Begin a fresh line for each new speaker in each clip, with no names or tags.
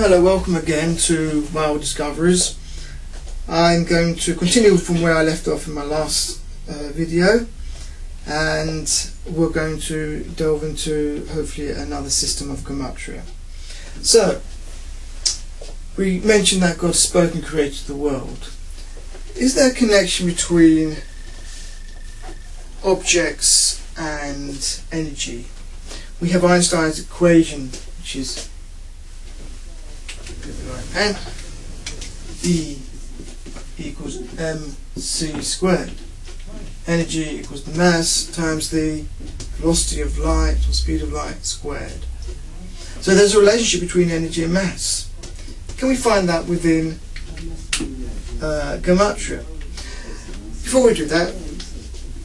Hello, welcome again to Wild Discoveries. I'm going to continue from where I left off in my last video, and we're going to delve into hopefully another system of Gematria. So, we mentioned that God spoke and created the world. Is there a connection between objects and energy? We have Einstein's equation, which is and E equals mc squared. Energy equals the mass times the velocity of light or speed of light squared. So there's a relationship between energy and mass. Can we find that within Gematria? Before we do that,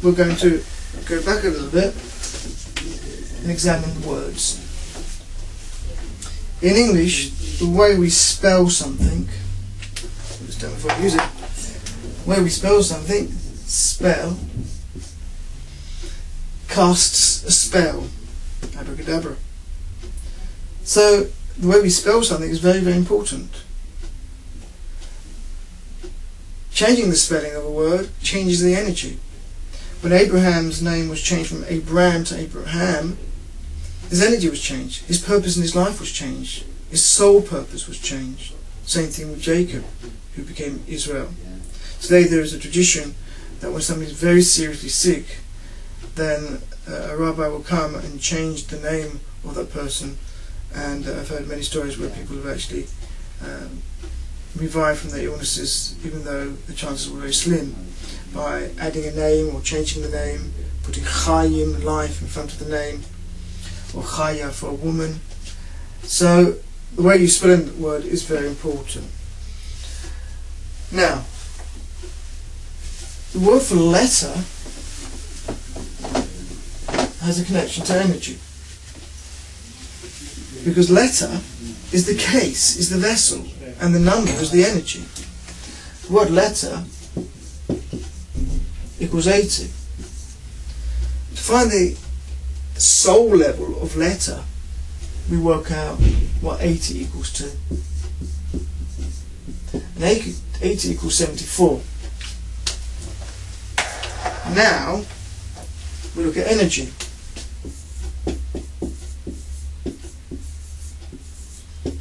we're going to go back a little bit and examine the words. In English, the way we spell something, just don't know if I use it, the way we spell something, spell, casts a spell, abracadabra. So the way we spell something is very, very important. Changing the spelling of a word changes the energy. When Abraham's name was changed from Abram to Abraham, his energy was changed, his purpose in his life was changed, his sole purpose was changed. Same thing with Jacob, who became Israel. Today there is a tradition that when somebody is very seriously sick, then a rabbi will come and change the name of that person, and I've heard many stories where people have actually revived from their illnesses, even though the chances were very slim, by adding a name or changing the name, putting Chayim, life, in front of the name, or Chaya for a woman. So the way you spell the word is very important. Now, the word for letter has a connection to energy, because letter is the case, is the vessel, and the number is the energy. The word letter equals 80. To find the soul level of letter, we work out what 80 equals to. And 80 equals 74. Now we look at energy.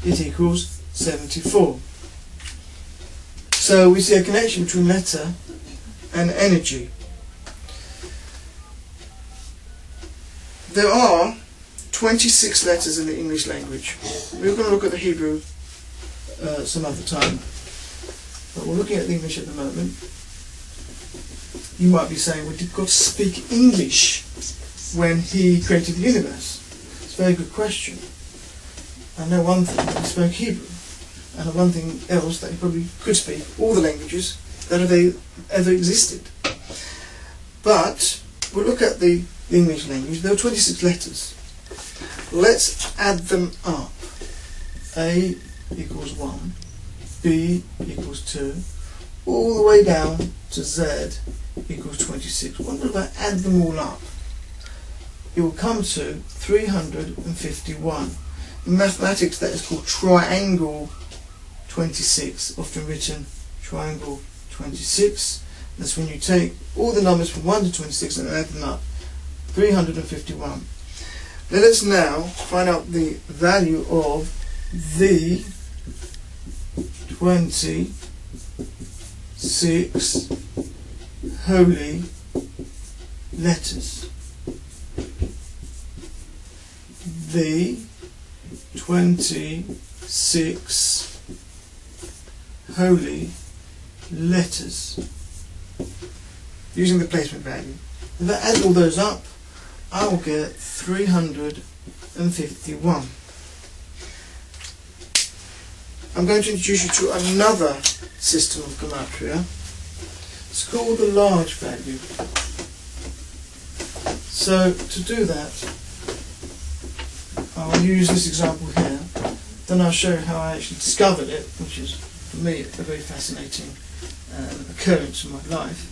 It equals 74. So we see a connection between letter and energy. There are 26 letters in the English language. We're going to look at the Hebrew some other time, but we're looking at the English at the moment. You might be saying, well, did God speak English when He created the universe? It's a very good question. I know one thing, that He spoke Hebrew, and one thing else, that He probably could speak all the languages that have ever existed. But we'll look at the English language. There are 26 letters. Let's add them up. A equals 1, B equals 2, all the way down to Z equals 26. What if I add them all up? It will come to 351. In mathematics, that is called triangle 26, often written triangle 26. That's when you take all the numbers from 1 to 26 and add them up. 351. Let us now find out the value of the 26 holy letters. The 26 holy letters. Using the placement value. If I add all those up, I will get 351. I'm going to introduce you to another system of Gematria. It's called the large value. So to do that, I'll use this example here. Then I'll show you how I actually discovered it, which is for me a very fascinating occurrence in my life.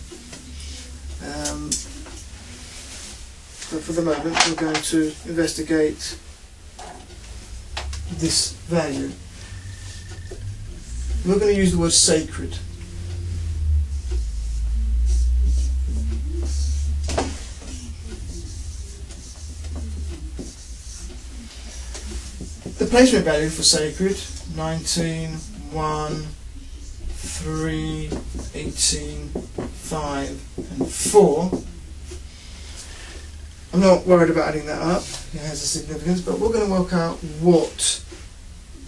But for the moment we're going to investigate this value. We're going to use the word sacred. The placement value for sacred, 19, 1, 3, 18, 5 and 4. I'm not worried about adding that up, it has a significance, but we're going to work out what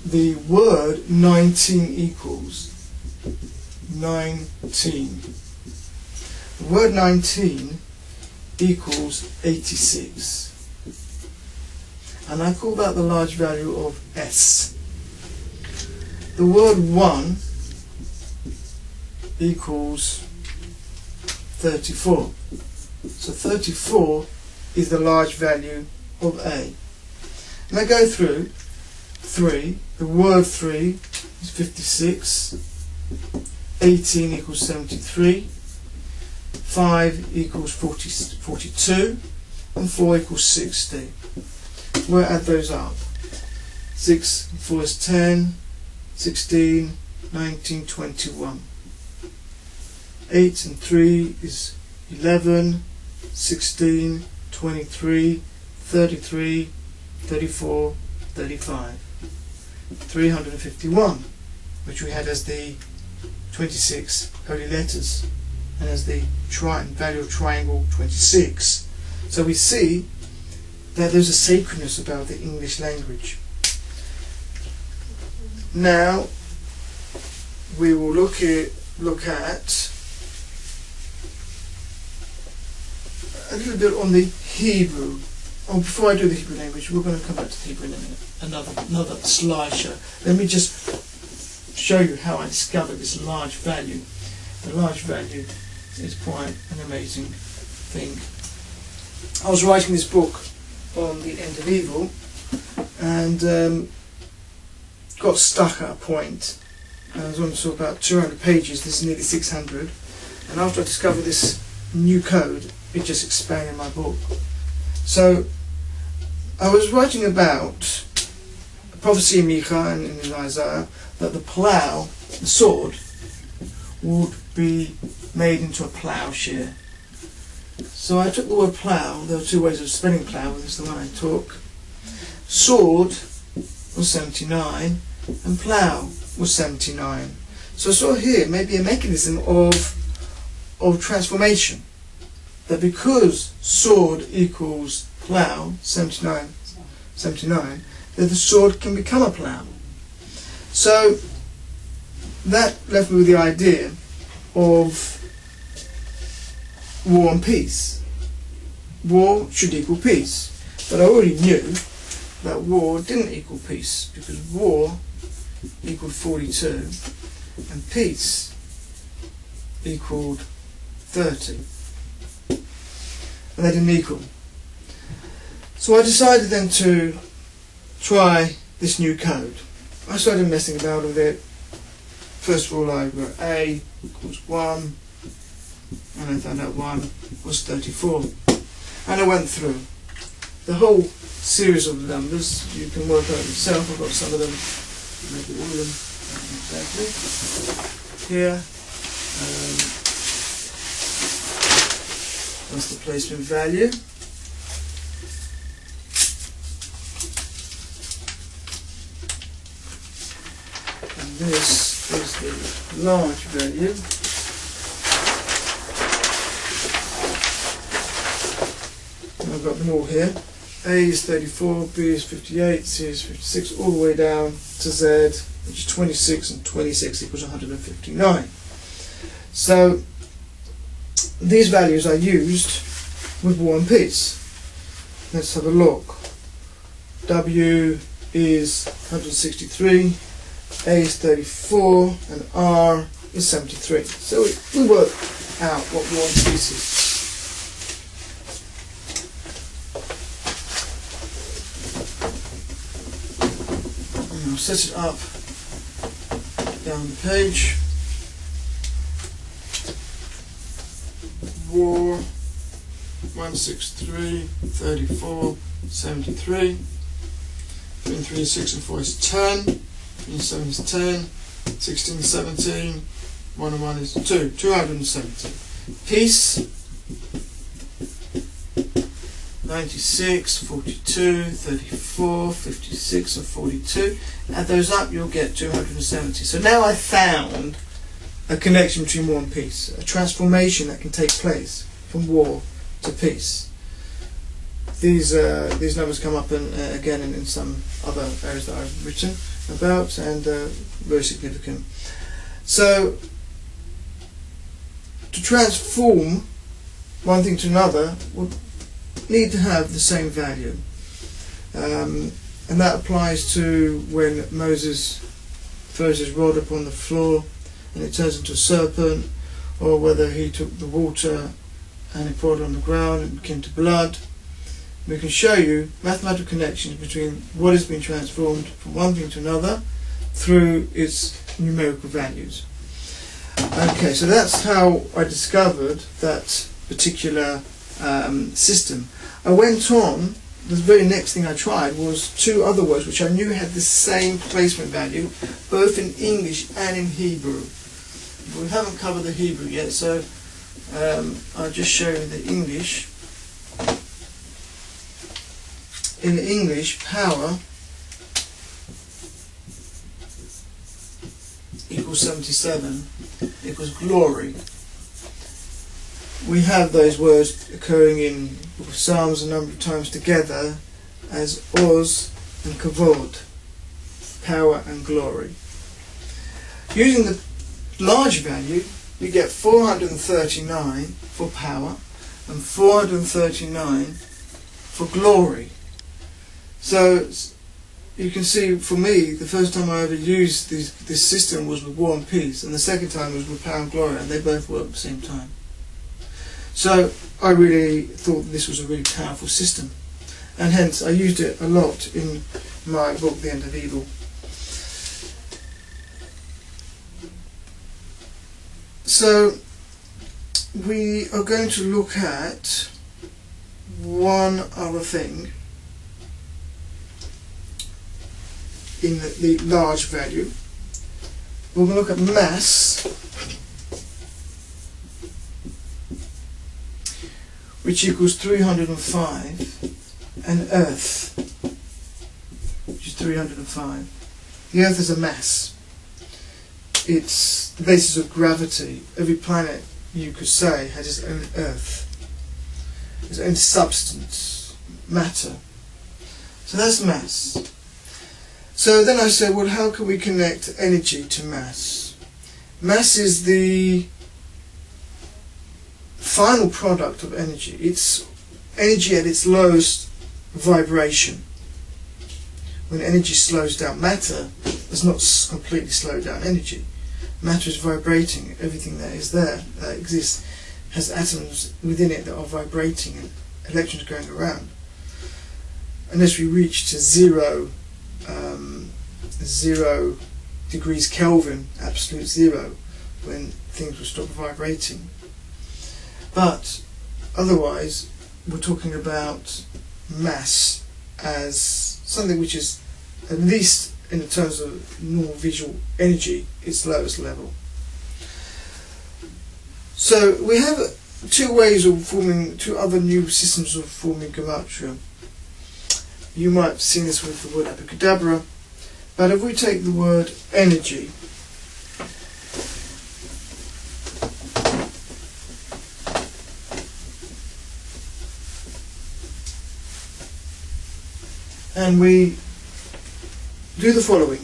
the word 19 equals. 19. The word 19 equals 86. And I call that the large value of S. The word 1 equals 34. So 34 is the large value of A. And I go through 3. The word 3 is 56. 18 equals 73. 5 equals 42. And 4 equals 60. We'll add those up. 6 and 4 is 10, 16, 19, 21. 8 and 3 is 11, 16, 23, 33, 34, 35. 351, which we had as the 26 holy letters and as the value of triangle 26. So we see that there's a sacredness about the English language. Now we will look at a little bit on the Hebrew. Oh, before I do the Hebrew language, we're going to come back to the Hebrew in a minute. Another slideshow. Let me just show you how I discovered this large value. The large value is quite an amazing thing. I was writing this book on the end of evil and got stuck at a point. I was on to about 200 pages. This is nearly 600. And after I discovered this new code, it just expanded my book. So I was writing about a prophecy in Micah and in Isaiah that the plough, the sword, would be made into a ploughshare. So I took the word plough. There are two ways of spelling plough, this is the one I took. Sword was 79 and plough was 79. So I saw here maybe a mechanism of transformation. That because sword equals plough, 79, that the sword can become a plough. So that left me with the idea of war and peace. War should equal peace. But I already knew that war didn't equal peace, because war equaled 42 and peace equaled 30. And they didn't equal. So I decided then to try this new code. I started messing about with it. First of all, I wrote A equals 1, and I found out 1 was 34. And I went through the whole series of numbers. You can work out yourself. I've got some of them, maybe all of them exactly here. That's the placement value. And this is the large value. And I've got them all here. A is 34, B is 58, C is 56, all the way down to Z, which is 26, and 26 equals 159. So these values I used with War and Peace. Let's have a look. W is 163, A is 34, and R is 73. So we work out what War and Peace is. And I'll set it up down the page. War 163, 34, 73. 3 and 3 is 6 and 4 is 10. 3 and 7 is 10. 16, 17, 1 and 1 is 2, 270. Peace, 96, 42, 34, 56 and 42. Add those up, you'll get 270. So now I found a connection between war and peace, a transformation that can take place from war to peace. These numbers come up again in some other areas that I've written about, and very significant. So to transform one thing to another would need to have the same value, and that applies to when Moses throws his rod upon the floor and it turns into a serpent, or whether he took the water and he poured it on the ground and it became to blood. We can show you mathematical connections between what has been transformed from one thing to another through its numerical values. Okay, so that's how I discovered that particular system. I went on, the very next thing I tried was two other words which I knew had the same placement value, both in English and in Hebrew. We haven't covered the Hebrew yet, so I'll just show you the English. In English, power equals 77 equals glory. We have those words occurring in the Book of Psalms a number of times together as Oz and Kavod, power and glory. Using the large value, you get 439 for power and 439 for glory. So you can see, for me, the first time I ever used this system was with war and peace, and the second time was with power and glory, and they both work at the same time. So I really thought this was a really powerful system, and hence I used it a lot in my book, The End of Evil. So we are going to look at one other thing in the large value. We're going to look at mass, which equals 305, and Earth, which is 305. The Earth is a mass. It's the basis of gravity. Every planet, you could say, has its own Earth, its own substance, matter. So that's mass. So then I said, well, how can we connect energy to mass? Mass is the final product of energy. It's energy at its lowest vibration. When energy slows down, matter does not completely slow down energy. Matter is vibrating. Everything that is there, that exists, has atoms within it that are vibrating and electrons going around. Unless we reach to 0 degrees Kelvin, absolute zero, when things will stop vibrating. But otherwise, we're talking about mass as something which is, at least in the terms of normal visual energy, its lowest level. So we have two other new systems of forming Gematria. You might have seen this with the word abracadabra, but if we take the word energy, and we do the following.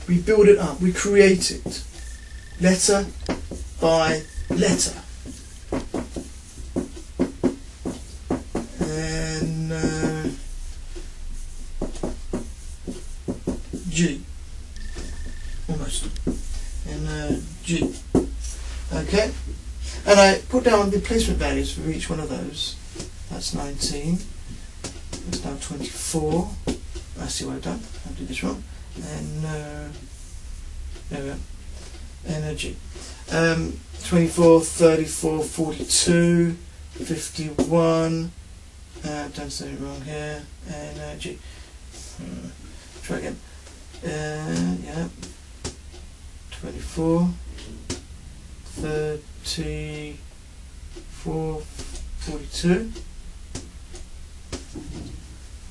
We build it up, we create it, letter by letter. And G, almost, and G. Okay, and I put down the placement values for each one of those. That's 19. It's now 24. I see what I've done. I'll do this wrong. And there we go. Energy. 24, 34, 42, 51. I've done something wrong here. Energy. try again. Yeah, 24, 34, 42.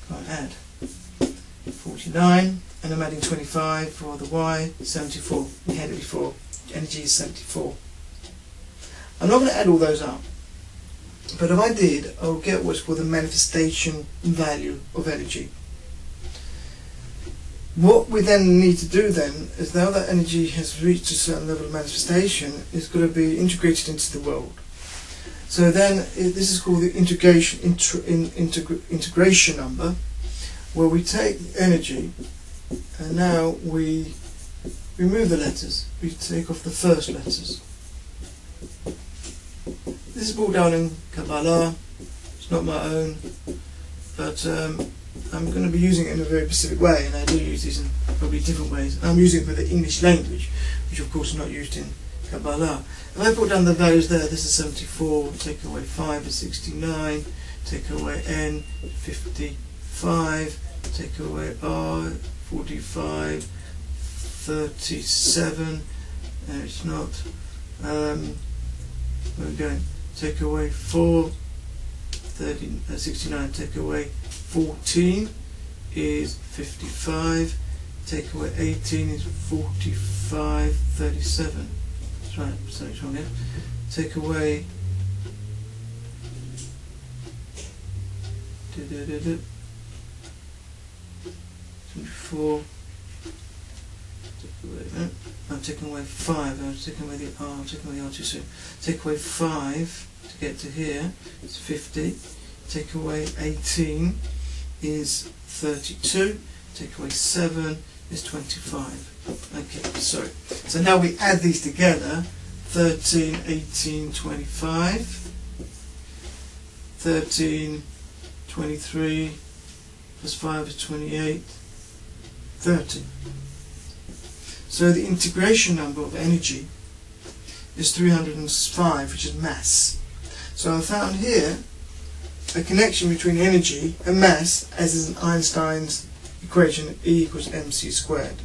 Can't add. 49, and I'm adding 25 for the Y, 74. We had it before. Energy is 74. I'm not going to add all those up, but if I did, I'll get what's called the manifestation value of energy. What we then need to do then is, now that energy has reached a certain level of manifestation, it's got to be integrated into the world. So then this is called the integration number, where we take energy and now we remove the letters. We take off the first letters. This is brought down in Kabbalah. It's not my own, but I'm going to be using it in a very specific way, and I do use these in probably different ways. I'm using it for the English language, which of course is not used in Kabbalah. If I put down the values there, this is 74, take away 5 is 69, take away N, 55, take away R, 45, 37, no it's not, where are we going, take away 4, 69, take away 14 is 55, take away 18 is 45, 37. That's right, sorry, it's wrong here. Take away 24. I'm taking away 5. I'm taking away the R. I'm taking away the R too soon. Take away 5 to get to here. It's 50. Take away 18 is 32. Take away 7 is 25. Okay, sorry. So now we add these together. 13, 18, 25. 13, 23 plus 5 is 28. 30. So the integration number of energy is 305, which is mass. So I found here a connection between energy and mass, as is in Einstein's equation, E equals mc squared.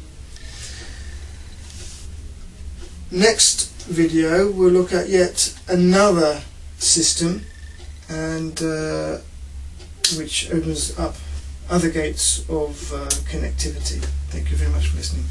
Next video we'll look at yet another system, and which opens up other gates of connectivity. Thank you very much for listening.